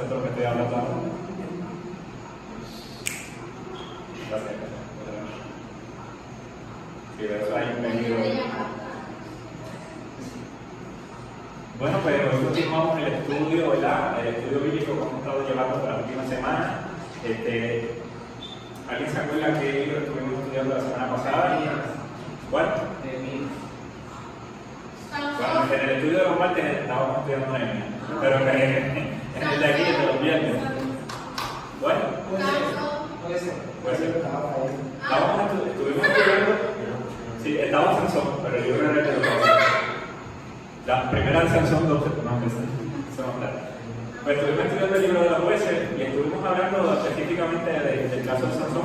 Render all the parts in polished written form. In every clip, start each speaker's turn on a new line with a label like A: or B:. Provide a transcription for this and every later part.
A: de esto lo que estoy hablando ahora? Gracias. Sí, eso hay un peligro. Bueno, pues hoy continuamos el estudio, ¿verdad? El estudio bíblico que hemos estado llevando por la última semana. ¿Alguien se acuerda qué libro estuvimos estudiando la semana pasada? ¿Cuál? Bueno, en el estudio de los martes estábamos estudiando Nehemías, pero en el de aquí de los viernes. Bueno, puede ser. Estuvimos estudiando. Sí, estaba Sansón, pero el libro era el de los jueces. La primera de Sansón, no, pues estuvimos estudiando el libro de los jueces y estuvimos hablando específicamente del caso de Sansón.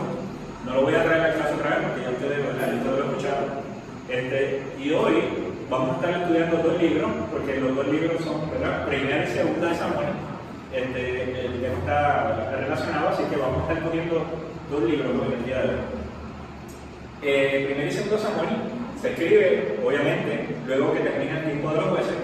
A: No lo voy a traer al caso otra vez porque ya ustedes lo escucharon. Y hoy vamos a estar estudiando dos libros, porque los dos libros son, ¿verdad?, Primera y Segunda de Samuel. El tema está relacionado, así que vamos a estar poniendo dos libros hoy el día de hoy. Primera y Segunda de Samuel se escribe, obviamente, luego que termina el tiempo de los jueces.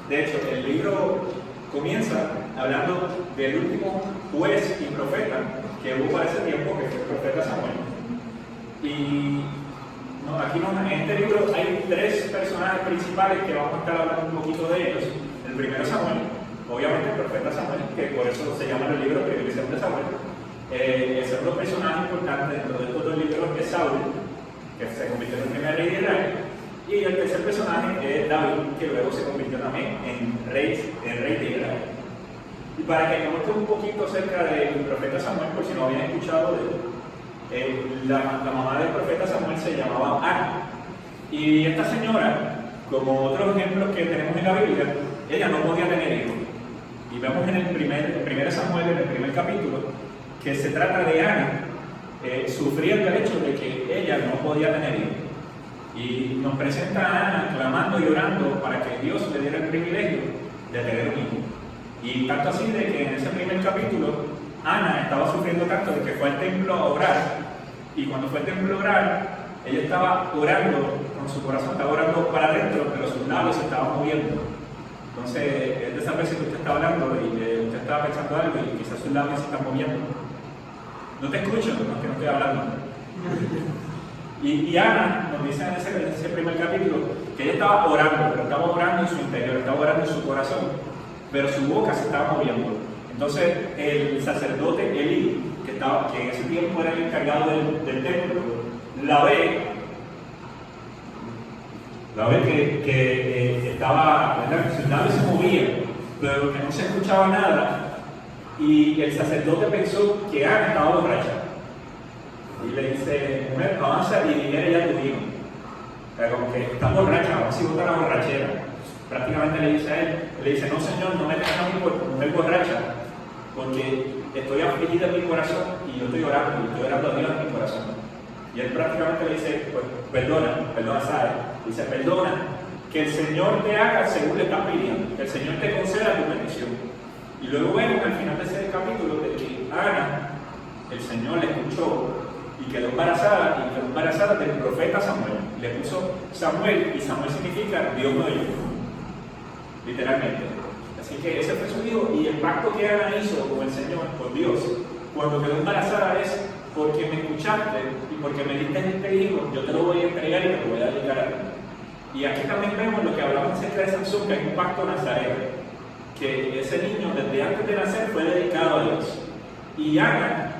A: De hecho, el libro comienza hablando del último juez y profeta que hubo para ese tiempo, que fue el profeta Samuel. Y en este libro hay tres personajes principales que vamos a estar hablando un poquito de ellos. El primero es Samuel, obviamente el profeta Samuel, que por eso se llama el libro Primera y Segunda de Samuel. El segundo personaje importante dentro de estos dos libros es Saúl, que se convirtió en el primer rey de Israel. Y el tercer personaje es David, que luego se convirtió también en rey de Israel. Y para que conozcan un poquito acerca del profeta Samuel, por si no habían escuchado de él, la mamá del profeta Samuel se llamaba Ana. Y esta señora, como otros ejemplos que tenemos en la Biblia, ella no podía tener hijos. Y vemos en el primer Samuel, en el primer capítulo, que se trata de Ana sufriendo el hecho de que ella no podía tener hijos. Y nos presenta a Ana clamando y orando para que Dios le diera el privilegio de tener un hijo. Y tanto así de que en ese primer capítulo Ana estaba sufriendo tanto de que fue al templo a orar, y cuando fue al templo a orar, ella estaba orando con su corazón, estaba orando para adentro, pero sus labios se estaban moviendo. Entonces, es de esa veces que usted está hablando y usted estaba pensando algo y quizás sus labios se están moviendo. No te escucho, no es que no estoy hablando. Y Ana nos dice en ese primer capítulo que ella estaba orando, pero estaba orando en su interior, estaba orando en su corazón, pero su boca se estaba moviendo. Entonces el sacerdote Elí, que en ese tiempo era el encargado del templo, la ve que estaba, ¿verdad?, que sus labios se movían, pero que no se escuchaba nada, y el sacerdote pensó que Ana estaba borracha. Y le dice: mujer, avanza y libera ya a tu hijo. O sea, como que está borracha, vamos a botar la borrachera. Prácticamente le dice a él, no señor, no me tengas a mí por mujer borracha, porque estoy afligida en mi corazón y yo estoy orando a Dios en mi corazón. Y él prácticamente le dice: pues perdona, ¿sabes? Dice: perdona, que el Señor te haga según le estás pidiendo, que el Señor te conceda tu bendición. Y luego vemos al final de ese capítulo de que Ana, el Señor le escuchó y quedó embarazada del profeta Samuel. Le puso Samuel, y Samuel significa Dios me oyó, literalmente. Así que ese fue su hijo, y el pacto que Ana hizo con el Señor, con Dios, cuando quedó embarazada es: porque me escuchaste y porque me diste este hijo, yo te lo voy a entregar y te lo voy a dedicar a ti. Y aquí también vemos lo que hablamos acerca de Sansón, que hay un pacto nazareo, que ese niño desde antes de nacer fue dedicado a Dios. Y Ana,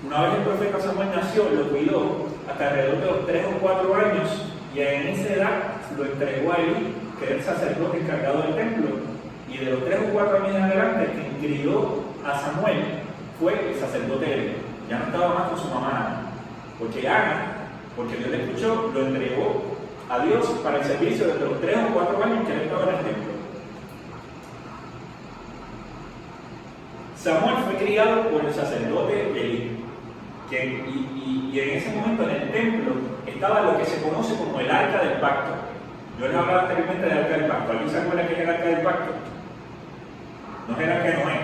A: una vez el profeta Samuel nació, lo cuidó hasta alrededor de los 3 o 4 años, y en esa edad lo entregó a Elí, que era el sacerdote encargado del templo. Y de los 3 o 4 años en adelante, quien crió a Samuel fue el sacerdote Elí. Ya no estaba más con su mamá Ana, porque Dios le escuchó, lo entregó a Dios para el servicio desde los 3 o 4 años que él estaba en el templo. Samuel fue criado por el sacerdote Elí, y en ese momento en el templo estaba lo que se conoce como el Arca del Pacto. Yo les hablaba anteriormente del Arca del Pacto. ¿Alguien se acuerda que era el Arca del Pacto? No es el Arca de Noé,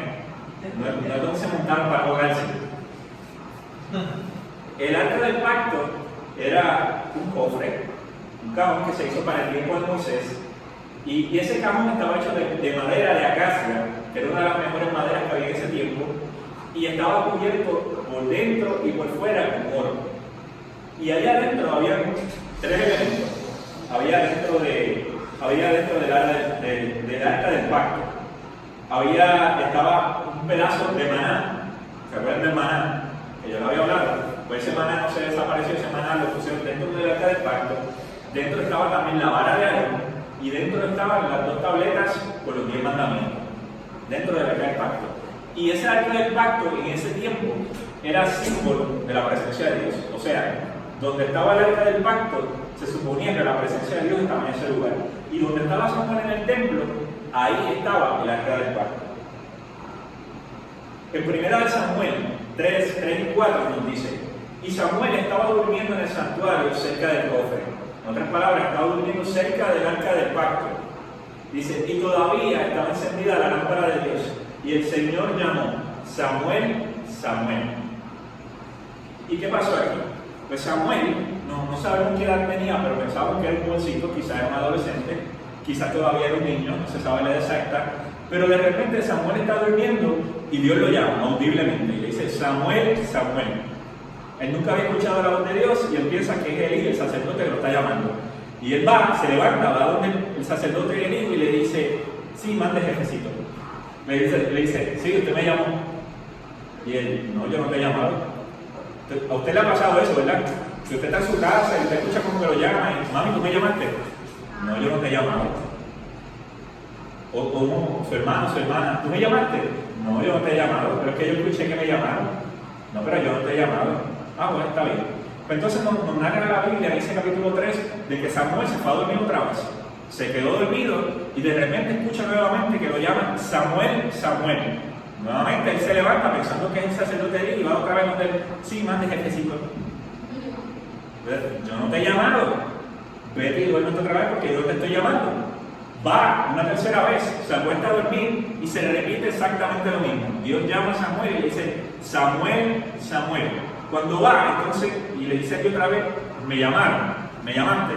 A: no es donde se montaron para ahogarse. El Arca del Pacto era un cofre, un cajón que se hizo para el tiempo de Moisés, y ese cajón estaba hecho de madera de acacia, que era una de las mejores maderas que había tiempo y estaba cubierto por dentro y por fuera con oro. Y allá adentro había 3 elementos. Había dentro del arca del pacto. Estaba un pedazo de maná. ¿Se acuerdan del maná? Que yo lo había hablado. Pues ese maná no se desapareció, ese maná lo pusieron dentro del arca del pacto. Dentro estaba también la vara de Aarón. Y dentro estaban las 2 tabletas con los 10 mandamientos. Dentro del arca del pacto. Y ese arca del pacto en ese tiempo era símbolo de la presencia de Dios. O sea, donde estaba el arca del pacto, se suponía que la presencia de Dios estaba en ese lugar. Y donde estaba Samuel en el templo, ahí estaba el arca del pacto. En 1 Samuel 3 y 4 nos dice: y Samuel estaba durmiendo en el santuario cerca del cofre. En otras palabras, estaba durmiendo cerca del arca del pacto. Dice, y todavía estaba encendida la lámpara de Dios. Y el Señor llamó: Samuel, Samuel. ¿Y qué pasó aquí? Pues Samuel, no sabemos qué edad tenía, pero pensábamos que era un jovencito, quizás era un adolescente, quizás todavía era un niño, no se sabe la edad exacta. Pero de repente Samuel está durmiendo y Dios lo llama audiblemente y le dice: Samuel, Samuel. Él nunca había escuchado la voz de Dios y él piensa que es Elí, el sacerdote, que lo está llamando. Y él se levanta, va donde el sacerdote Elí y le dice: sí, mande, jefecito. Le dice: sí, usted me llamó. Y él: no, yo no te he llamado. A usted le ha pasado eso, ¿verdad? Si usted está en su casa y usted escucha como que lo llama y: mami, ¿tú me llamaste? No, yo no te he llamado. O como su hermano, su hermana: ¿tú me llamaste? No, yo no te he llamado, pero es que yo escuché que me llamaron. No, pero yo no te he llamado. Ah, bueno, está bien. Pues entonces nos narra la Biblia, dice capítulo 3, de que Samuel se fue a dormir otra vez. Se quedó dormido y de repente escucha nuevamente que lo llaman: Samuel, Samuel. Nuevamente él se levanta pensando que es el sacerdote de Elí y va otra vez donde él: sí, mande, jefecito. Yo no te he llamado. Vete y duerme otra vez porque yo te estoy llamando. Va una tercera vez, se acuesta a dormir y se repite exactamente lo mismo. Dios llama a Samuel y le dice: Samuel, Samuel. Cuando va, entonces, y le dice aquí otra vez: me llamaron, me llamaste.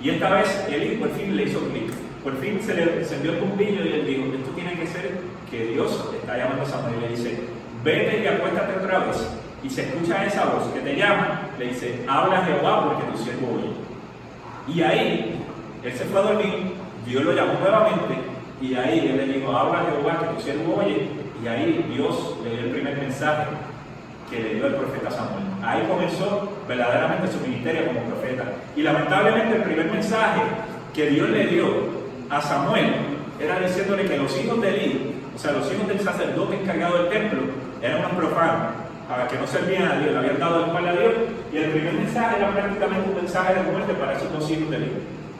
A: Y esta vez Elí por fin le hizo clic. Por fin se le encendió el bombillo y él dijo: esto tiene que ser que Dios está llamando a Samuel. Y le dice: vete y acuéstate otra vez. Y se escucha esa voz que te llama, le dice: habla Jehová porque tu siervo oye. Y ahí, él se fue a dormir, Dios lo llamó nuevamente, y ahí él le dijo: habla Jehová que tu siervo oye. Y ahí Dios le dio el primer mensaje que le dio el profeta Samuel. Ahí comenzó verdaderamente su ministerio como profeta. Y lamentablemente el primer mensaje que Dios le dio a Samuel era diciéndole que los hijos de Elí, o sea, los hijos del sacerdote encargado del templo, eran unos profanos, que no servían a Dios, le habían dado el espalda a Dios. Y el primer mensaje era prácticamente un mensaje de muerte para esos 2 hijos de Elí.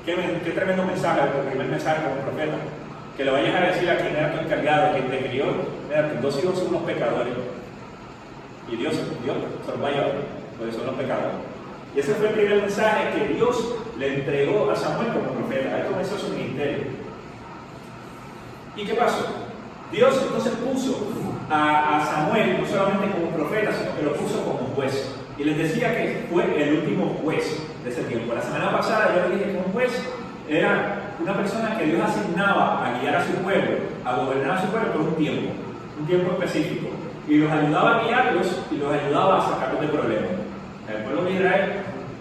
A: Qué tremendo mensaje, el primer mensaje como profeta. Que le vayas a decir a quien era tu encargado, a quien te crió: mira, tus 2 hijos son unos pecadores. Y Dios se los va a llevar, porque son los pecadores. Y ese fue el primer mensaje que Dios le entregó a Samuel como profeta. Ahí comenzó su ministerio. ¿Y qué pasó? Dios entonces puso a Samuel no solamente como profeta, sino que lo puso como juez. Y les decía que fue el último juez de ese tiempo. La semana pasada yo les dije que un juez era una persona que Dios asignaba a guiar a su pueblo, a gobernar a su pueblo por un tiempo específico. Y los ayudaba a guiarlos y los ayudaba a sacarlos de problemas. El pueblo de Israel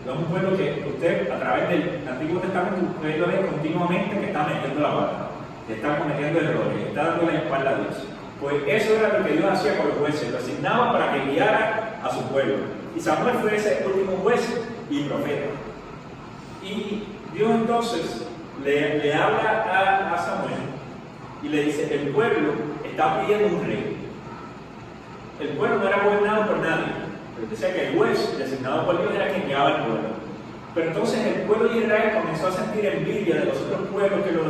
A: es un pueblo que usted, a través del Antiguo Testamento, usted lo ve continuamente que está metiendo la pata, que está cometiendo errores, que está dando la espalda a Dios. Pues eso era lo que Dios hacía con los jueces, lo asignaba para que guiara a su pueblo. Y Samuel fue ese último juez y profeta. Y Dios entonces le habla a Samuel y le dice: el pueblo está pidiendo un rey. El pueblo no era gobernado por nadie. Decía que el juez designado por Dios era quien guiaba al pueblo. Pero entonces el pueblo de Israel comenzó a sentir envidia de los otros pueblos que los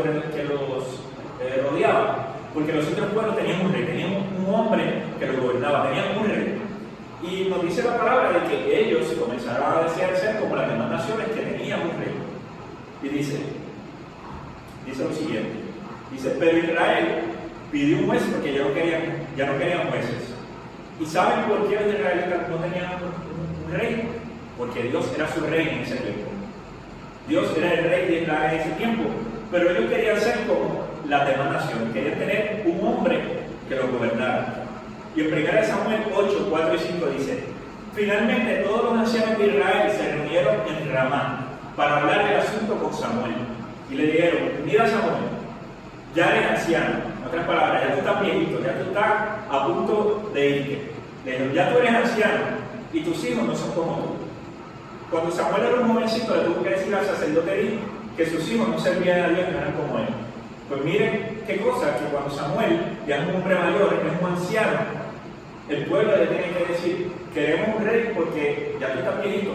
A: rodeaban, porque los otros pueblos tenían un rey, tenían un hombre que los gobernaba, tenían un rey. Y nos dice la palabra de que ellos comenzaron a desear ser como las demás naciones que tenían un rey. Y dice lo siguiente: dice, pero Israel pidió un juez porque ya no querían jueces. ¿Y saben por qué los israelitas no tenían un rey? Porque Dios era su rey en ese tiempo. Dios era el rey de Israel en ese tiempo, pero ellos querían ser como las demás naciones, querían tener un hombre que los gobernara. Y en 1 Samuel 8, 4 y 5 dice: finalmente todos los ancianos de Israel se reunieron en Ramá para hablar del asunto con Samuel. Y le dijeron: mira, Samuel, ya eres anciano. En otras palabras, ya tú estás viejito, ya tú estás a punto de irte. Le dijeron: ya tú eres anciano y tus hijos no son como tú. Cuando Samuel era un jovencito, le tuvo que decir al sacerdote Elí que sus hijos no servían a Dios, no eran como él. Pues miren qué cosa, que cuando Samuel ya es un hombre mayor, es un anciano, el pueblo le tiene que decir: queremos un rey porque ya tú estás viejito,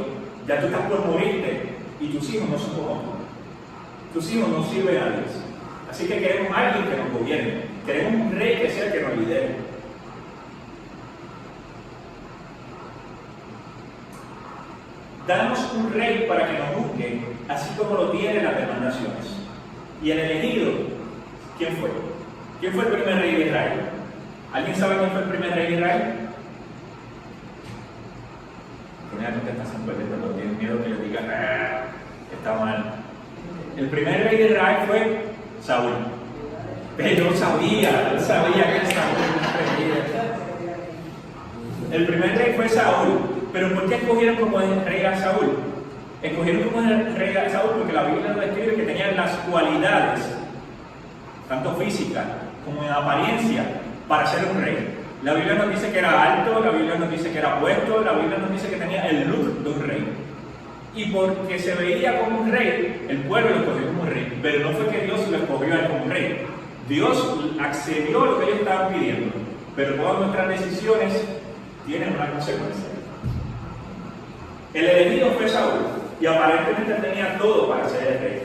A: ya tú estás por morirte y tus hijos no son como tú. Tus hijos no sirven a Dios. Así que queremos a alguien que nos gobierne, queremos un rey que sea el que nos lidere. Danos un rey para que nos juzgue, así como lo tienen las demás naciones. Y el elegido, ¿quién fue? ¿Quién fue el primer rey de Israel? ¿Alguien sabe quién fue el primer rey de Israel? Una contestación perfecta, pero tienen miedo que les diga: está mal. El primer rey de Israel fue Saúl. Pero yo sabía que Saúl el primer rey fue Saúl. Pero ¿por qué escogieron como rey a Saúl? Escogieron como rey a Saúl porque la Biblia nos describe que tenía las cualidades, tanto físicas como en apariencia, para ser un rey. La Biblia nos dice que era alto, la Biblia nos dice que era puesto, la Biblia nos dice que tenía el look de un rey. Y porque se veía como un rey, el pueblo lo escogió como un rey. Pero no fue que Dios lo escogió a él como un rey. Dios accedió a lo que ellos estaban pidiendo. Pero todas nuestras decisiones tienen una consecuencia. El elegido fue Saúl, y aparentemente tenía todo para ser el rey.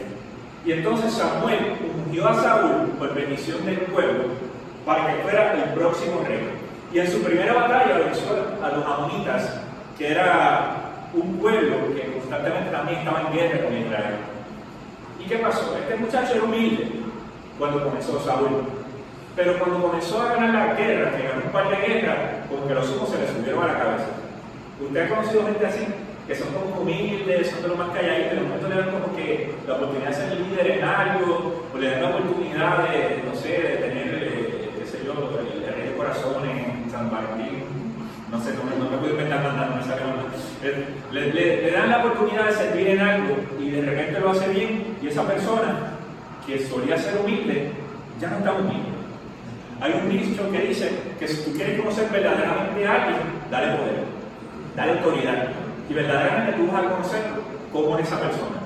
A: Y entonces Samuel ungió a Saúl por bendición del pueblo para que fuera el próximo rey. Y en su primera batalla venció a los amonitas, que era un pueblo que constantemente también estaba en guerra con Israel. ¿Y qué pasó? Este muchacho era humilde cuando comenzó Saúl. Pero cuando comenzó a ganar la guerra, que ganó un par de guerras, como que los ojos se le subieron a la cabeza. ¿Usted ha conocido gente así? Que son como humildes, son de los más calladitos, de momento le dan como que la oportunidad de ser líder en algo, o le dan la oportunidad de, no sé, de tener, qué sé yo, el rey de corazones en San Valentín, no sé, no me puedo inventar nada, no me sale nada. Le dan la oportunidad de servir en algo y de repente lo hace bien, y esa persona que solía ser humilde, ya no está humilde. Hay un dicho que dice que si tú quieres conocer verdaderamente a alguien, dale poder, dale autoridad. Y verdaderamente tú vas a conocer cómo es esa persona.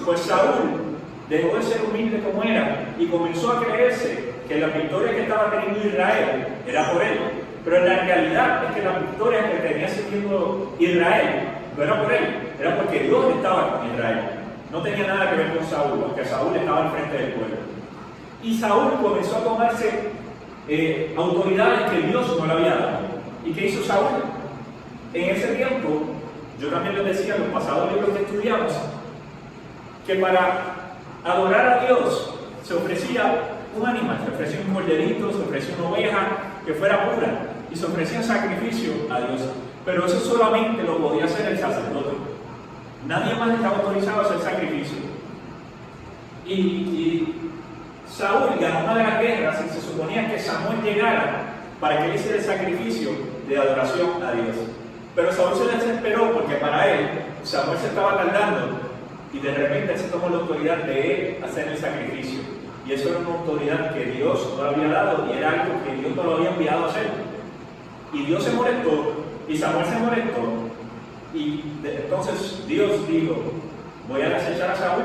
A: Pues Saúl dejó de ser humilde como era y comenzó a creerse que la victoria que estaba teniendo Israel era por él. Pero en la realidad es que la victoria que tenía siguiendo Israel no era por él, era porque Dios estaba con Israel. No tenía nada que ver con Saúl, porque Saúl estaba al frente del pueblo. Y Saúl comenzó a tomarse autoridades que Dios no le había dado. ¿Y qué hizo Saúl? En ese tiempo, yo también les decía en los pasados libros que estudiamos, que para adorar a Dios se ofrecía un animal, se ofrecía un corderito, se ofrecía una oveja que fuera pura, y se ofrecía un sacrificio a Dios. Pero eso solamente lo podía hacer el sacerdote. Nadie más estaba autorizado a hacer sacrificio. Y Saúl ganó una de las guerras y se suponía que Samuel llegara para que él hiciera el sacrificio de adoración a Dios. Pero Saúl se desesperó porque para él Samuel se estaba tardando y de repente él se tomó la autoridad de él hacer el sacrificio. Y eso era una autoridad que Dios no le había dado y era algo que Dios no lo había enviado a hacer. Y Dios se molestó y Samuel se molestó. Y entonces Dios dijo: voy a desechar a Saúl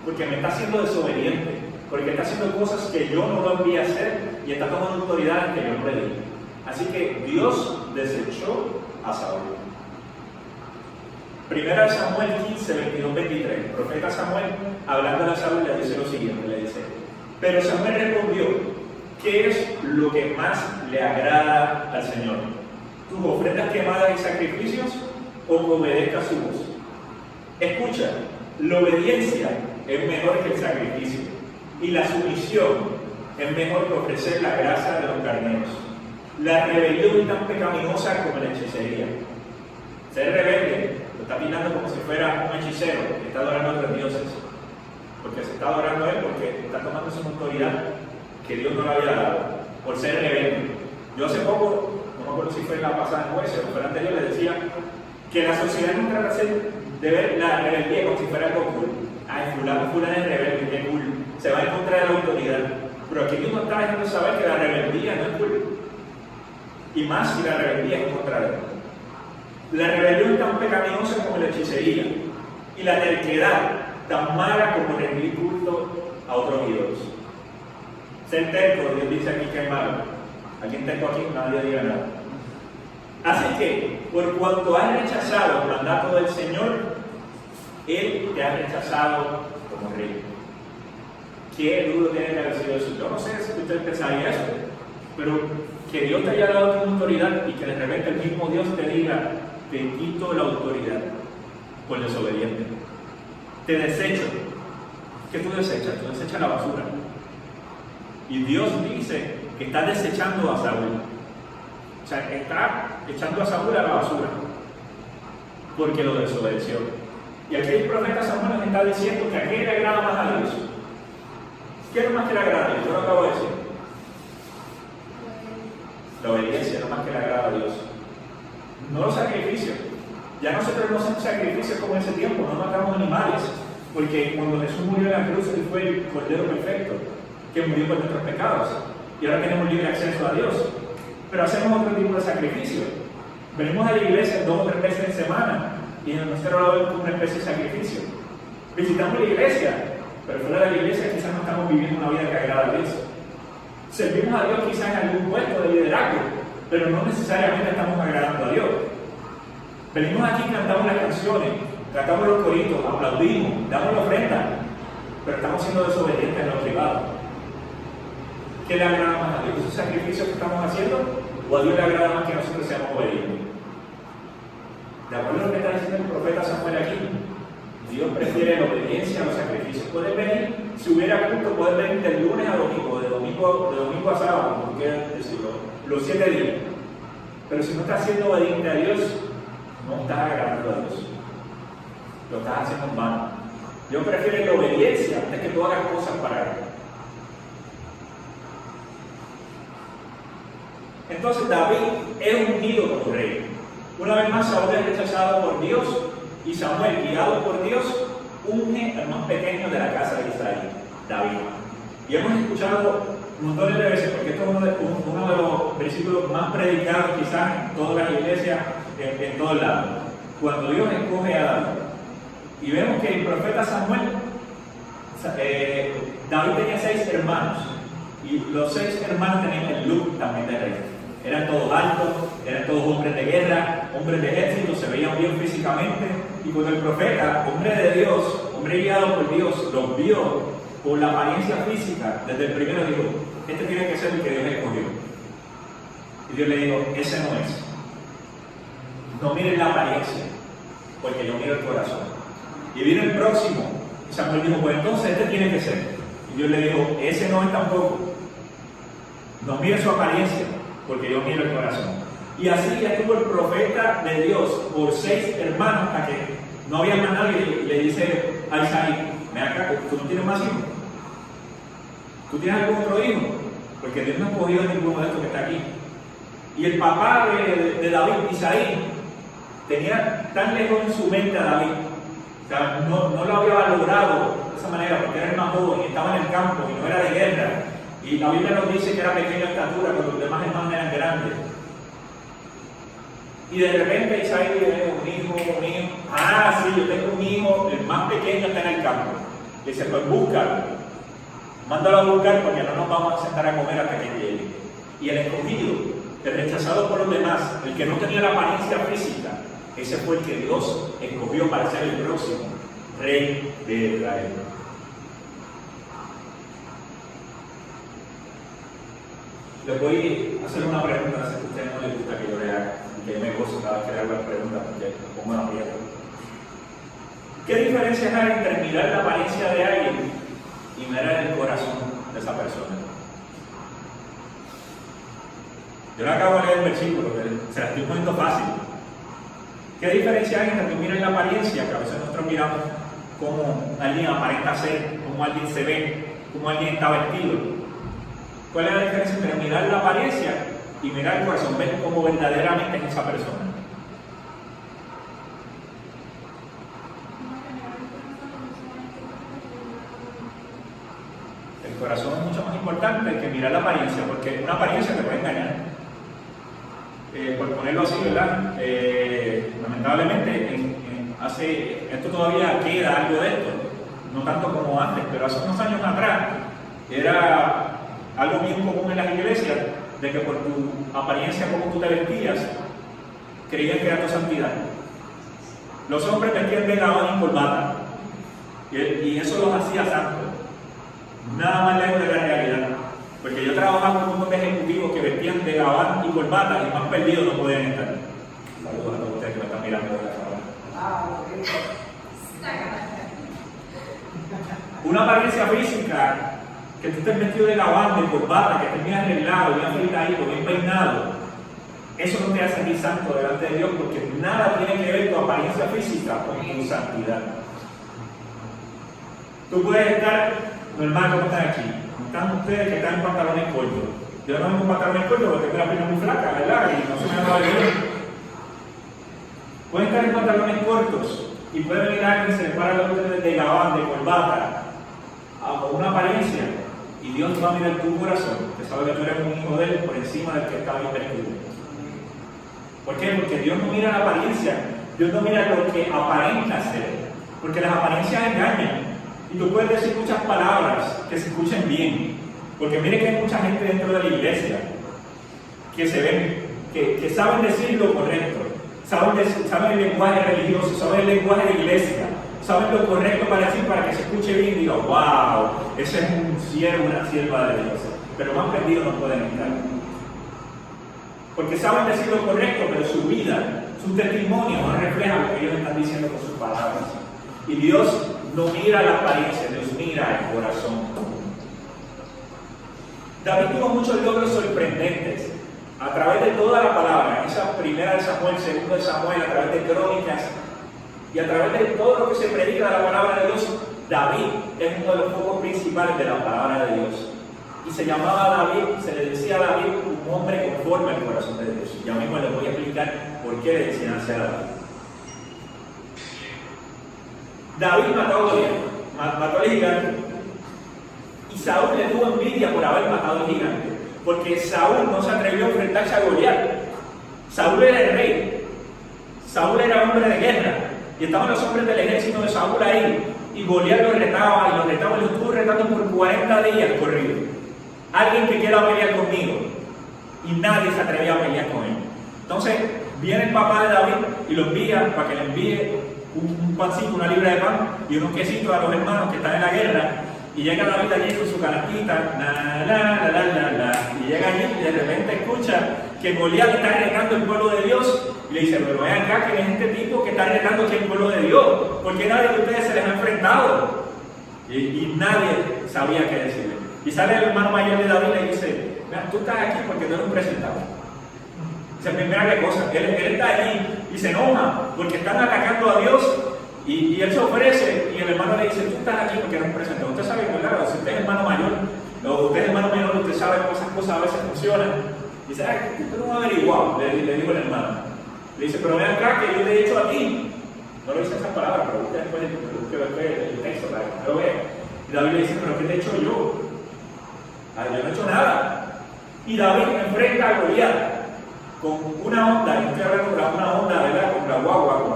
A: porque me está haciendo desobediente, porque está haciendo cosas que yo no lo envié a hacer y está tomando autoridades que yo no le di. Así que Dios desechó a Saúl. Primera de Samuel 15, 22, 23. El profeta Samuel, hablando a Saúl, le dice lo siguiente, le dice: pero Samuel respondió: ¿qué es lo que más le agrada al Señor? ¿Tus ofrendas quemadas y sacrificios o que obedezca su voz? Escucha, la obediencia es mejor que el sacrificio y la sumisión es mejor que ofrecer la grasa de los carneros. La rebelión es tan pecaminosa como la hechicería. Ser rebelde lo está pintando como si fuera un hechicero que está adorando a otros dioses, porque se está adorando a él porque está tomando su autoridad que Dios no le había dado por ser rebelde. Yo hace poco, no me acuerdo si fue en la pasada en Jueces o fue la anterior, le decía que la sociedad no trata de ver la rebeldía como si fuera algo cool. Ay, fulano es rebelde, qué cool, se va en contra de la autoridad. Pero aquí mismo está dejando saber que la rebeldía no es cool. Y más si la rebeldía es contra Dios. La rebelión es tan pecaminosa como la hechicería. Y la terquedad tan mala como rendir culto a otros ídolos. Ser terco, Dios dice aquí que es malo. ¿Alguien terco aquí? Nadie diga nada. Así que, por cuanto has rechazado el mandato del Señor, Él te ha rechazado como rey. Qué duro tiene que haber sido eso. Yo no sé si usted pensaría eso, pero que Dios te haya dado una autoridad y que de repente el mismo Dios te diga, te quito la autoridad por desobediente. Te desecho. ¿Qué tú desechas? Tú desechas la basura. Y Dios dice que está desechando a Saúl. O sea, está echando a Saúl a la basura porque lo desobedeció. Y aquí el profeta Samuel nos está diciendo que a quién le agrada más a Dios. ¿Qué es lo más que le agrada a Dios? Yo lo acabo de decir. La obediencia es lo más que le agrada a Dios. No los sacrificios. Ya nosotros no hacemos sacrificios como en ese tiempo, no matamos animales. Porque cuando Jesús murió en la cruz, Él fue el Cordero perfecto, que murió por nuestros pecados. Y ahora tenemos libre acceso a Dios. Pero hacemos otro tipo de sacrificio. Venimos a la iglesia 2 o 3 veces en semana y en nuestro lado vemos como una especie de sacrificio. Visitamos la iglesia, pero fuera de la iglesia quizás no estamos viviendo una vida que agrada a Dios. Servimos a Dios quizás en algún puesto de liderazgo, pero no necesariamente estamos agradando a Dios. Venimos aquí, cantamos las canciones, cantamos los coritos, aplaudimos, damos la ofrenda, pero estamos siendo desobedientes en lo privado. ¿Qué le agrada más a Dios? ¿Esos sacrificios que estamos haciendo? ¿O a Dios le agrada más que nosotros seamos obedientes? De acuerdo a lo que está diciendo el profeta Samuel aquí, Dios prefiere la obediencia a los sacrificios. Pueden venir, si hubiera culto, pueden venir del lunes a domingo, de domingo a sábado, como quieran decirlo, los 7 días. Pero si no estás siendo obediente a Dios, no estás agradando a Dios. Lo estás haciendo en vano. Dios prefiere la obediencia antes que tú hagas cosas para Él. Entonces David es ungido como rey. Una vez más Saúl es rechazado por Dios y Samuel, guiado por Dios, unge al más pequeño de la casa de Isaí, David. Y hemos escuchado montones de veces, porque esto es uno de los versículos más predicados quizás en todas las iglesias, en todos lados. Cuando Dios escoge a David. Y vemos que el profeta Samuel, David tenía 6 hermanos. Y los 6 hermanos tenían el look también de rey. Eran todos altos, eran todos hombres de guerra, hombres de ejército, se veían bien físicamente. Y cuando el profeta, hombre de Dios, hombre guiado por Dios, los vio por la apariencia física, desde el primero dijo, este tiene que ser el que Dios escogió. Y Dios le dijo, ese no es. No miren la apariencia, porque yo miro el corazón. Y vino el próximo, y Samuel dijo, pues entonces este tiene que ser. Y Dios le dijo, ese no es tampoco. No mire su apariencia, porque yo miro el corazón. Y así ya estuvo el profeta de Dios por 6 hermanos, hasta que no había más nadie. Y le dice a Isaí, ven acá, ¿tú no tienes más hijos? ¿Tú tienes algún otro hijo? Porque Dios no ha escogido a ninguno de estos que está aquí. Y el papá de David, Isaí, tenía tan lejos en su mente a David. O sea, no lo había valorado de esa manera, porque era el más joven y estaba en el campo y no era de guerra. Y la Biblia nos dice que era pequeña estatura, cuando los demás hermanos eran grandes. Y de repente Isaí dice, un hijo. Ah, sí, yo tengo un hijo, el más pequeño está en el campo. Le dice, pues búscalo. Mándalo a buscar porque no nos vamos a sentar a comer hasta que llegue. Y el escogido, el rechazado por los demás, el que no tenía la apariencia física, ese fue el que Dios escogió para ser el próximo rey de Israel. Les voy a hacer una pregunta, no sé si a ustedes no les gusta que yo le haga, que me gozo cada vez que le hago la pregunta, porque me pongo la piel. ¿Qué diferencia hay entre mirar la apariencia de alguien y mirar el corazón de esa persona? Yo le acabo de leer el versículo, se la estoy poniendo fácil. ¿Qué diferencia hay entre mirar la apariencia, que a veces nosotros miramos cómo alguien aparenta ser, cómo alguien se ve, cómo alguien está vestido? ¿Cuál es la diferencia entre mirar la apariencia y mirar el corazón, ver cómo verdaderamente es esa persona. El corazón es mucho más importante que mirar la apariencia, porque una apariencia te puede engañar. Por ponerlo así, ¿verdad? Lamentablemente, esto todavía queda algo de esto, no tanto como antes, pero hace unos años atrás era algo bien común en las iglesias, de que por tu apariencia, como tú te vestías, creían que era tu santidad. Los hombres vestían de gabán y corbata, y eso los hacía santos. Nada más lejos de la realidad. Porque yo trabajaba con un montón de ejecutivos que vestían de gabán y corbata y más perdidos no podían estar. Saludos a todos ustedes que me están mirando de la cámara. Una apariencia física, que tú estés vestido de gabán, de corbata, que estés bien arreglado, bien afeitadito, bien peinado, eso no te hace ni santo delante de Dios, porque nada tiene que ver tu apariencia física con tu santidad. Tú puedes estar normal como están aquí. Están ustedes que están en pantalones cortos. Yo no tengo pantalones cortos porque tengo la pierna muy flaca, ¿verdad? Y no se me va a ver. Pueden estar en pantalones cortos y pueden venir a alguien y se les para los ustedes de gabán, de corbata, con una apariencia, y Dios va a mirar tu corazón, que sabe que tú eres un hijo de Él por encima del que está bien vestido. ¿Por qué? Porque Dios no mira la apariencia, Dios no mira lo que aparenta ser, porque las apariencias engañan. Y tú puedes decir muchas palabras que se escuchen bien, porque mire que hay mucha gente dentro de la iglesia que se ven, que saben decir lo correcto, saben el lenguaje religioso, saben el lenguaje de iglesia, saben lo correcto para decir, para que se escuche bien y diga, wow, ese es un siervo, una sierva de Dios. Pero más perdidos no pueden estar. Porque saben decir lo correcto, pero su vida, su testimonio no refleja lo que ellos están diciendo con sus palabras. Y Dios no mira la apariencia, Dios mira el corazón. David tuvo muchos logros sorprendentes a través de toda la palabra, esa primera de Samuel, segunda de Samuel, a través de crónicas y a través de todo lo que se predica de la palabra de Dios. David es uno de los focos principales de la palabra de Dios. Y se llamaba David, se le decía a David un hombre conforme al corazón de Dios. Ya mismo les voy a explicar por qué le decían así a David. David mató a Goliat, mató al gigante, y Saúl le tuvo envidia por haber matado al gigante, porque Saúl no se atrevió a enfrentarse a Goliat. Saúl era el rey, Saúl era hombre de guerra, y estaban los hombres del ejército de Saúl ahí, y Goliat lo retaba, y lo estuvo retando por 40 días corridos. Alguien que quiera pelear conmigo, y nadie se atrevía a pelear con él. Entonces viene el papá de David y lo envía para que le envíe un pancito, una libra de pan y unos quesitos a los hermanos que están en la guerra, y llega David allí con su canastita, y llega allí y de repente escucha que Goliat está retando el pueblo de Dios, y le dice, pero ven acá, ¿quién es este tipo que está retando aquí el pueblo de Dios? Porque nadie de ustedes se les ha enfrentado, y nadie sabía qué decirle. Y sale el hermano mayor de David y le dice, mira, tú estás aquí porque tú eres un presentado. Mira qué cosa, él está allí y se enoja porque están atacando a Dios, y él se ofrece, y el hermano le dice, tú estás aquí porque eres un presentado. Usted sabe que, claro, si usted es hermano mayor, o usted es hermano menor, usted sabe que esas cosas a veces funcionan. Y dice, usted no va a averiguar, le dijo el hermano. Le dice, pero ven acá, que yo te he hecho a ti. No lo dice esas palabras, pero usted después el texto para que lo vea. Y David le dice, pero ¿qué te he hecho yo? Yo no he hecho nada. Y David enfrenta a Goliat con una onda, y estoy hablando de una onda, ¿verdad? Con la guagua, con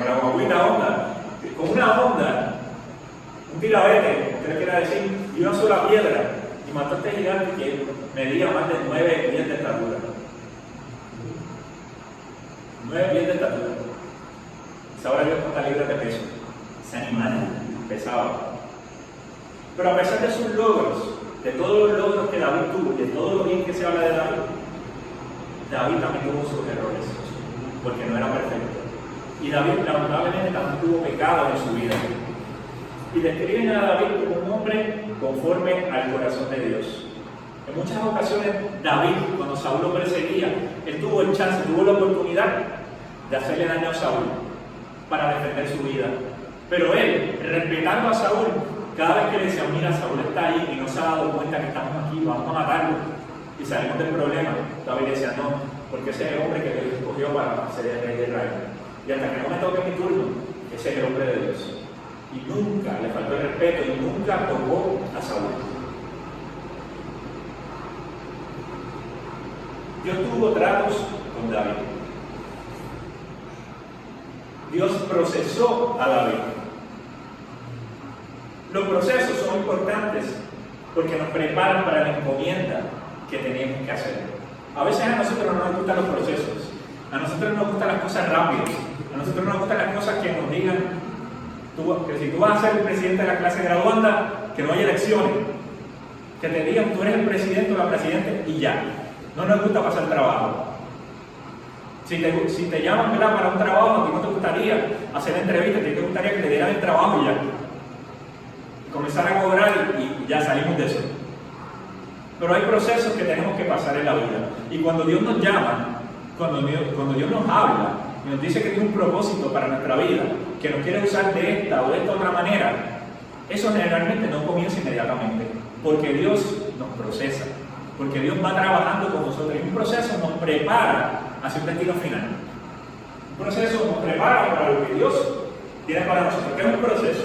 A: la guaguita onda, con una onda, un tiravete, usted quiere decir, y una sola piedra, y mató a este gigante que medía más de 9 pies de estatura. 9 pies de estatura. Sabrá Dios cuántas libras de peso. Ese animal pesaba. Pero a pesar de sus logros, de todos los logros que David tuvo, de todo lo bien que se habla de David, David también tuvo sus errores, porque no era perfecto. Y David lamentablemente también tuvo pecado en su vida. Y describen a David como un hombre conforme al corazón de Dios. En muchas ocasiones David, cuando Saúl lo perseguía, él tuvo el chance, tuvo la oportunidad de hacerle daño a Saúl para defender su vida. Pero él, respetando a Saúl, cada vez que le decía, mira, Saúl está ahí y no se ha dado cuenta que estamos aquí, vamos a matarlo, y salimos del problema. David decía, no, porque ese es el hombre que Dios escogió para ser el rey de Israel. Y hasta que no me toque mi turno, ese es el hombre de Dios. Y nunca le faltó el respeto y nunca tocó a Saúl. Dios tuvo tratos con David. Dios procesó a David. Los procesos son importantes porque nos preparan para la encomienda que tenemos que hacer. A veces a nosotros no nos gustan los procesos, a nosotros nos gustan las cosas rápidas, a nosotros nos gustan las cosas que nos digan que si tú vas a ser el presidente de la clase graduanda, que no haya elecciones, que te digan tú eres el presidente o la presidenta y ya. No nos gusta pasar trabajo. Si te llaman, ¿verdad?, para un trabajo, a ti no te gustaría hacer entrevistas, te gustaría que te dieran el trabajo y ya. Y comenzar a cobrar y ya salimos de eso. Pero hay procesos que tenemos que pasar en la vida. Y cuando Dios nos llama, cuando Dios nos habla y nos dice que tiene un propósito para nuestra vida, que nos quiere usar de esta o de esta otra manera, eso generalmente no comienza inmediatamente, porque Dios nos procesa, porque Dios va trabajando con nosotros y un proceso nos prepara hacia un destino final. Un proceso nos prepara para lo que Dios tiene para nosotros. ¿Qué es un proceso?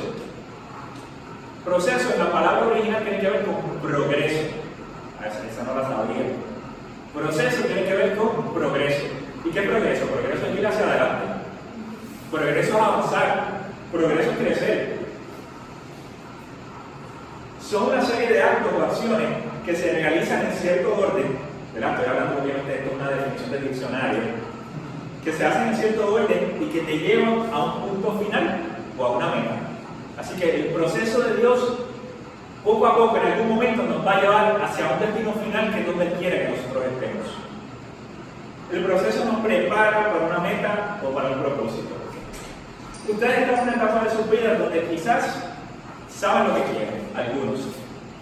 A: Proceso en la palabra original tiene que ver con progreso. Esa no la sabía. Proceso tiene que ver con progreso. ¿Y qué es progreso? Progreso es ir hacia adelante. Progreso es avanzar. Progreso es crecer. Son una serie de actos o acciones que se realizan en cierto orden, ¿verdad? Estoy hablando obviamente de una definición del diccionario, que se hacen en cierto orden y que te llevan a un punto final o a una meta. Así que el proceso de Dios, poco a poco, en algún momento nos va a llevar hacia un destino final que es donde Él quiere que nosotros estemos. El proceso nos prepara para una meta o para un propósito. Ustedes están en una etapa de sus vidas donde quizás saben lo que quieren, algunos.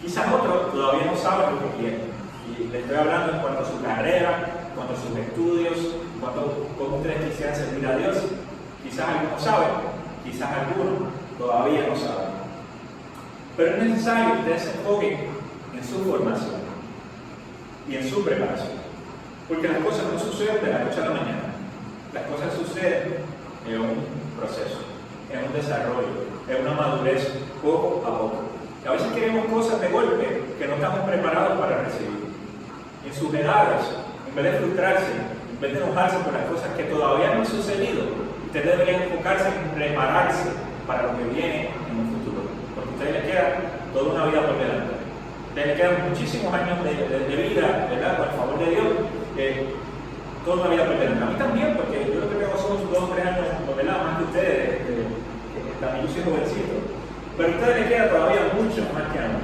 A: Quizás otros todavía no saben lo que quieren. Y les estoy hablando en cuanto a su carrera, en cuanto a sus estudios, en cuanto a cómo ustedes quisieran servir a Dios. Quizás algunos saben, quizás algunos todavía no saben. Pero es necesario que ustedes se enfoquen en su formación y en su preparación. Porque las cosas no suceden de la noche a la mañana. Las cosas suceden en un proceso, en un desarrollo, en una madurez poco a poco. Y a veces queremos cosas de golpe que no estamos preparados para recibir. En sus edades, en vez de frustrarse, en vez de enojarse por las cosas que todavía no han sucedido, usted debería enfocarse en prepararse para lo que viene en un futuro. Porque a ustedes les queda toda una vida por delante. A ustedes les quedan muchísimos años de vida, ¿verdad? Por el favor de Dios, toda una vida por delante. A mí también, porque yo lo que tengo son 2 o 3 años, ¿verdad?, más que ustedes, también yo soy jovencito. Pero a ustedes les queda todavía mucho más que a mí.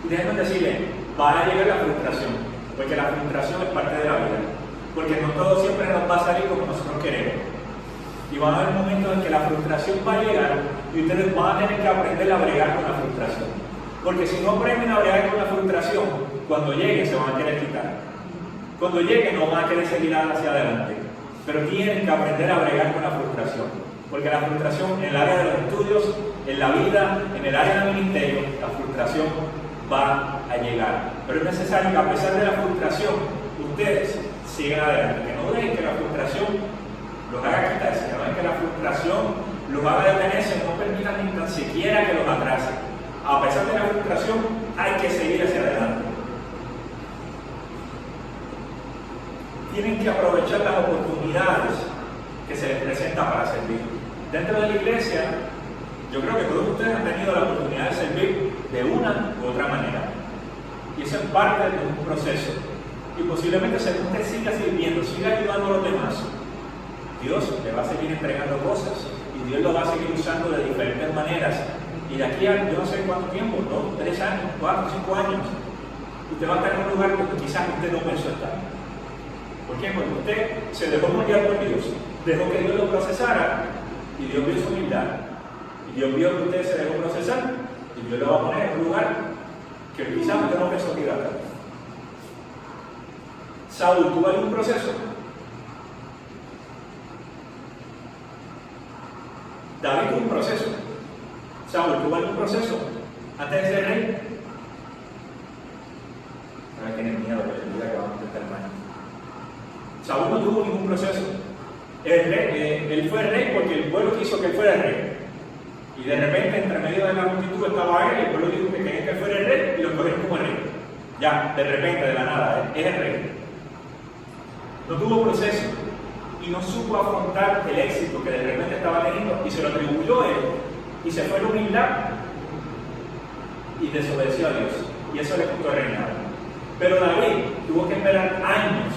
A: Y déjenme decirles, va a llegar la frustración, porque la frustración es parte de la vida, porque no todo siempre nos va a salir como nosotros queremos. Y van a haber momentos en que la frustración va a llegar y ustedes van a tener que aprender a bregar con la frustración. Porque si no aprenden a bregar con la frustración, cuando llegue se van a querer quitar. Cuando llegue no van a querer seguir hacia adelante. Pero tienen que aprender a bregar con la frustración. Porque la frustración en el área de los estudios, en la vida, en el área del ministerio, la frustración va a llegar. Pero es necesario que a pesar de la frustración, ustedes sigan adelante. Que no dejen que la frustración los haga quitarse, que no dejen que la frustración los haga detenerse, no permitan ni tan siquiera que los atrase. A pesar de la frustración, hay que seguir hacia adelante. Tienen que aprovechar las oportunidades que se les presentan para servir. Dentro de la iglesia, yo creo que todos ustedes han tenido la oportunidad de servir de una u otra manera. Y eso es parte de un proceso. Y posiblemente según usted siga sirviendo, siga ayudando a los demás, Dios le va a seguir entregando cosas y Dios lo va a seguir usando de diferentes maneras. Y de aquí a yo no sé cuánto tiempo, 2, 3 años, 4, 5 años, usted va a estar en un lugar donde quizás usted no pensó estar. ¿Por qué? Porque usted se dejó moldear por Dios, dejó que Dios lo procesara y Dios vio su humildad. Y Dios vio que usted se dejó procesar y Dios lo va a poner en un lugar que quizás usted no pensó que iba a estar. Saúl, ¿tuvo algún proceso? David tuvo un proceso. Saúl, ¿tuvo algún proceso antes de ser rey? Saúl no tuvo ningún proceso. Él fue rey porque el pueblo quiso que él fuera rey. Y de repente, entre medio de la multitud estaba él, y el pueblo dijo que quería que él fuera el rey, y lo escogieron como rey. Ya, de repente, de la nada, es el rey. No tuvo proceso y no supo afrontar el éxito que de repente estaba teniendo y se lo atribuyó a él y se fue a la humildad y desobedeció a Dios. Y eso le costó el reinado. Pero David tuvo que esperar años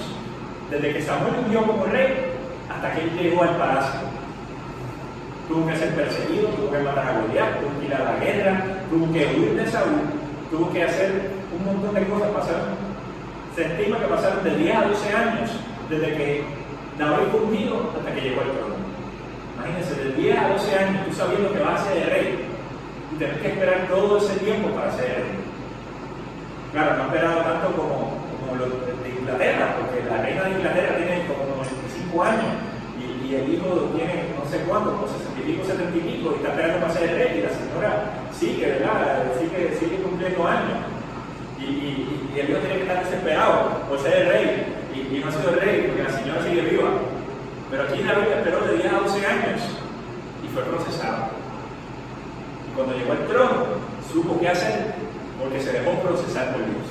A: desde que Samuel lo ungió como rey hasta que él llegó al palacio. Tuvo que ser perseguido, tuvo que matar a Goliat, tuvo que ir a la guerra, tuvo que huir de Saúl, tuvo que hacer un montón de cosas. Se estima que pasaron de 10 a 12 años desde que David fue ungido hasta que llegó al trono. Imagínense, de 10 a 12 años, tú sabiendo que vas a ser rey y tenés que esperar todo ese tiempo para ser rey. Claro, no ha esperado tanto como los de Inglaterra, porque la reina de Inglaterra tiene como 95 años y el hijo tiene no sé cuánto, como 60 y pico, 70 y pico, y está esperando para ser rey, y la señora sigue, ¿verdad? Sigue cumpliendo años. Y el hijo tiene que estar desesperado por ser el rey, y no ha sido el rey, porque la señora sigue viva. Pero aquí David esperó de 10 a 12 años y fue procesado. Y cuando llegó al trono, supo qué hacer, porque se dejó procesar por Dios.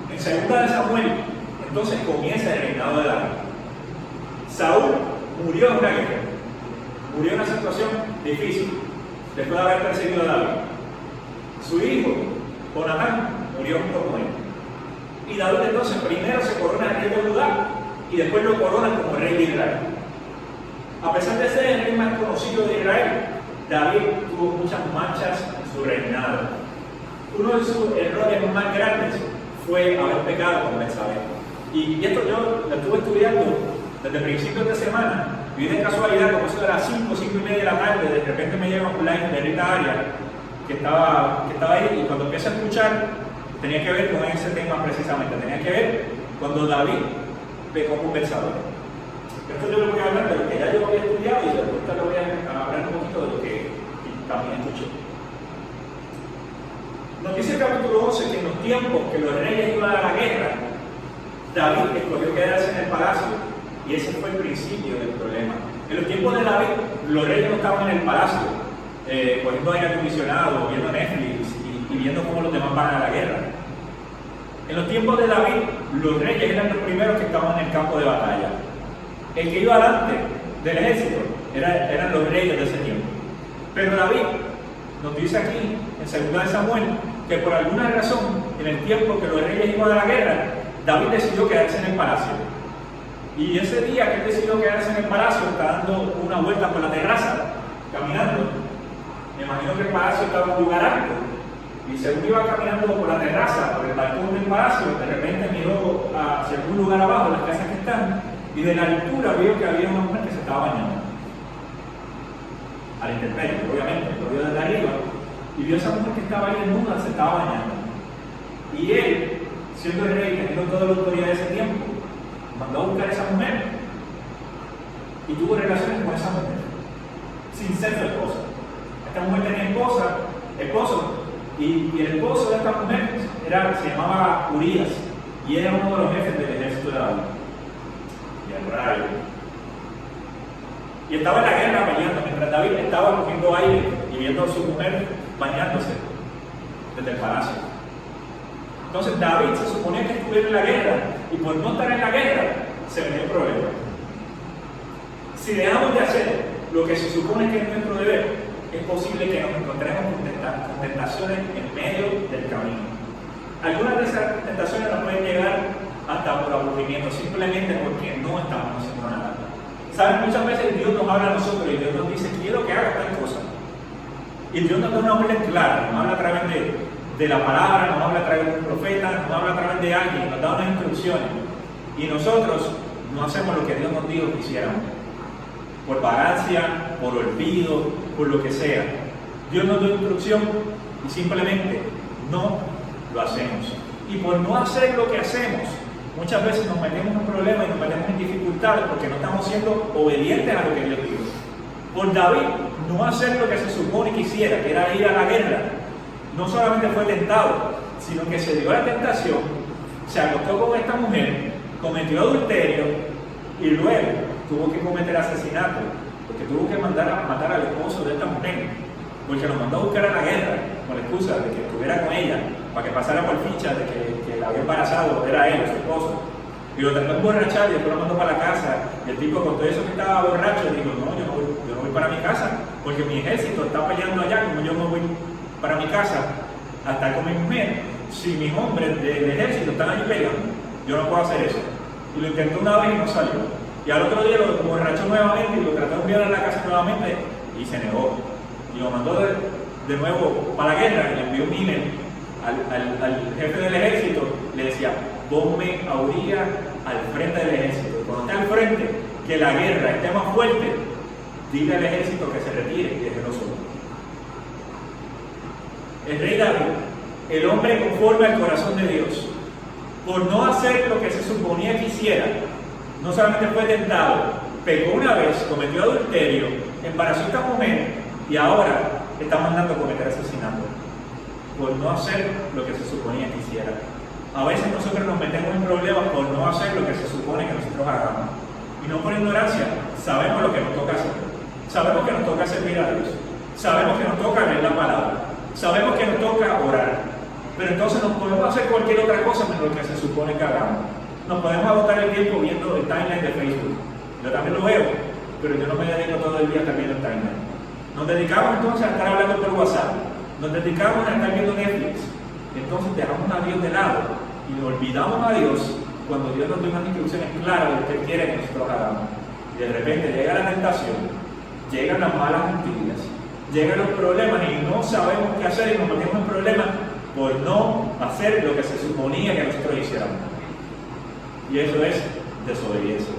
A: En 2 de Samuel, entonces comienza el reinado de David. Saúl murió en una guerra, murió en una situación difícil, después de haber perseguido a David. Su hijo, Jonatán, murió junto con él. Y David entonces primero se corona rey de Judá y después lo coronan como rey de Israel. A pesar de ser el rey más conocido de Israel, David tuvo muchas manchas en su reinado. Uno de sus errores más grandes fue haber pecado con Betsabé. Y esto yo lo estuve estudiando desde principios de semana, y de casualidad, como eso de las 5, 5 y media de la tarde, de repente me llega un live de Rita Arias, que estaba ahí, y cuando empecé a escuchar, tenía que ver con ese tema precisamente, tenía que ver cuando David pecó con Betsabé. Esto yo lo voy a hablar de lo que ya yo había estudiado, y después le voy a hablar un poquito de lo que también escuché. Nos dice el capítulo 11 que en los tiempos que los reyes iban a la guerra, David escogió quedarse en el palacio, y ese fue el principio del problema. En los tiempos de David, los reyes no estaban en el palacio, poniendo aire acondicionado, viendo Netflix y viendo cómo los demás van a la guerra. En los tiempos de David, los reyes eran los primeros que estaban en el campo de batalla. El que iba delante del ejército eran los reyes de ese tiempo. Pero David nos dice aquí, en 2 de Samuel, que por alguna razón, en el tiempo que los reyes iban a la guerra, David decidió quedarse en el palacio. Y ese día que él decidió quedarse en el palacio, está dando una vuelta por la terraza, caminando. Me imagino que el palacio estaba en un lugar alto. Y según iba caminando por la terraza, por el balcón del palacio, de repente miró hacia algún lugar abajo, las casas que están, y de la altura vio que había una mujer que se estaba bañando. A la intemperie, obviamente, lo vio desde arriba, y vio a esa mujer que estaba ahí desnuda, se estaba bañando. Y él, siendo el rey, teniendo toda la autoridad de ese tiempo, mandó a buscar a esa mujer y tuvo relaciones con esa mujer sin ser su esposa. Esta mujer tenía esposo, y el esposo de esta mujer se llamaba Urías, y era uno de los jefes del ejército de David. Y el rayo. Y estaba en la guerra bañando, mientras David estaba cogiendo aire y viendo a su mujer bañándose desde el palacio. Entonces David se suponía que estuviera en la guerra, y por no estar en la guerra, se venía el problema. Si dejamos de hacer lo que se supone que es nuestro deber, es posible que nos encontremos con tentaciones en medio del camino. Algunas de esas tentaciones nos pueden llegar hasta por aburrimiento, simplemente porque no estamos haciendo nada. ¿Saben? Muchas veces Dios nos habla a nosotros y Dios nos dice, quiero que hagas tal cosa. Y Dios nos da una orden clara, nos habla a través de la palabra, nos habla a través de un profeta, nos habla a través de alguien, nos da unas instrucciones. Y nosotros no hacemos lo que Dios nos dijo que hiciéramos. Por vagancia, por olvido, por lo que sea. Dios nos da instrucción y simplemente no lo hacemos. Y por no hacer lo que hacemos, muchas veces nos metemos en problemas y nos metemos en dificultades porque no estamos siendo obedientes a lo que Dios dijo. Por David no hacer lo que se supone que hiciera, que era ir a la guerra, no solamente fue tentado, sino que se dio a la tentación, se acostó con esta mujer cometió adulterio y luego tuvo que cometer asesinato, porque tuvo que mandar a matar al esposo de esta mujer, porque lo mandó a buscar a la guerra con la excusa de que estuviera con ella, para que pasara por ficha de que la había embarazado, era él, su esposo. Y lo trató de emborrachar y después lo mandó para la casa. Y el tipo, con todo eso que estaba borracho, dijo: no, yo no voy para mi casa, porque mi ejército está peleando allá, como yo no voy para mi casa a estar con mi mujer. Si mis hombres del ejército están allí peleando, yo no puedo hacer eso. Y lo intentó una vez y no salió. Y al otro día lo emborrachó nuevamente y lo trató de enviar a la casa nuevamente y se negó. Y lo mandó de nuevo para la guerra y le envió un email al jefe del ejército. Le decía: ponme a Uría al frente del ejército. Cuando esté al frente, que la guerra esté más fuerte, dile al ejército que se retire y déjelo solo. El rey David, el hombre conforme al corazón de Dios, por no hacer lo que se suponía que hiciera, no solamente fue tentado, pecó una vez, cometió adulterio, embarazó a esta mujer y ahora está mandando a cometer asesinato por no hacer lo que se suponía que hiciera. A veces nosotros nos metemos en problemas por no hacer lo que se supone que nosotros hagamos. Y no por ignorancia, sabemos lo que nos toca hacer. Sabemos que nos toca servir a Dios. Sabemos que nos toca leer la palabra. Sabemos que nos toca orar. Pero entonces nos podemos hacer cualquier otra cosa menos lo que se supone que hagamos. Nos podemos agotar el tiempo viendo el timeline de Facebook. Yo también lo veo, pero yo no me dedico todo el día a estar viendo el timeline. Nos dedicamos entonces a estar hablando por WhatsApp. Nos dedicamos a estar viendo Netflix. Entonces dejamos a Dios de lado y nos olvidamos a Dios cuando Dios nos da unas instrucciones claras de lo que Él quiere que nosotros hagamos. Y de repente llega la tentación, llegan las malas noticias, llegan los problemas y no sabemos qué hacer y nos metemos en problemas por no hacer lo que se suponía que nosotros hiciéramos. Y eso es desobediencia.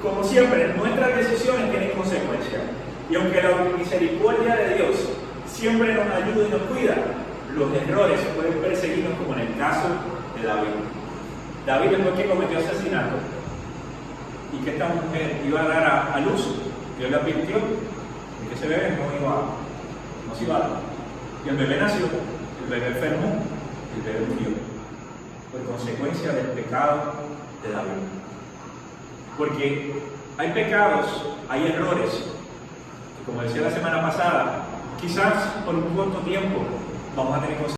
A: Como siempre, nuestras decisiones tienen consecuencias. Y aunque la misericordia de Dios siempre nos ayuda y nos cuida, los errores pueden perseguirnos, como en el caso de David. David, después que cometió asesinato y que esta mujer iba a dar a luz, Dios le advirtió de que ese bebé no se iba a dar. Y el bebé nació, el bebé enfermó, el bebé murió, por consecuencia del pecado de David. Porque hay pecados, hay errores, que como decía la semana pasada, quizás por un corto tiempo vamos a tener consecuencias.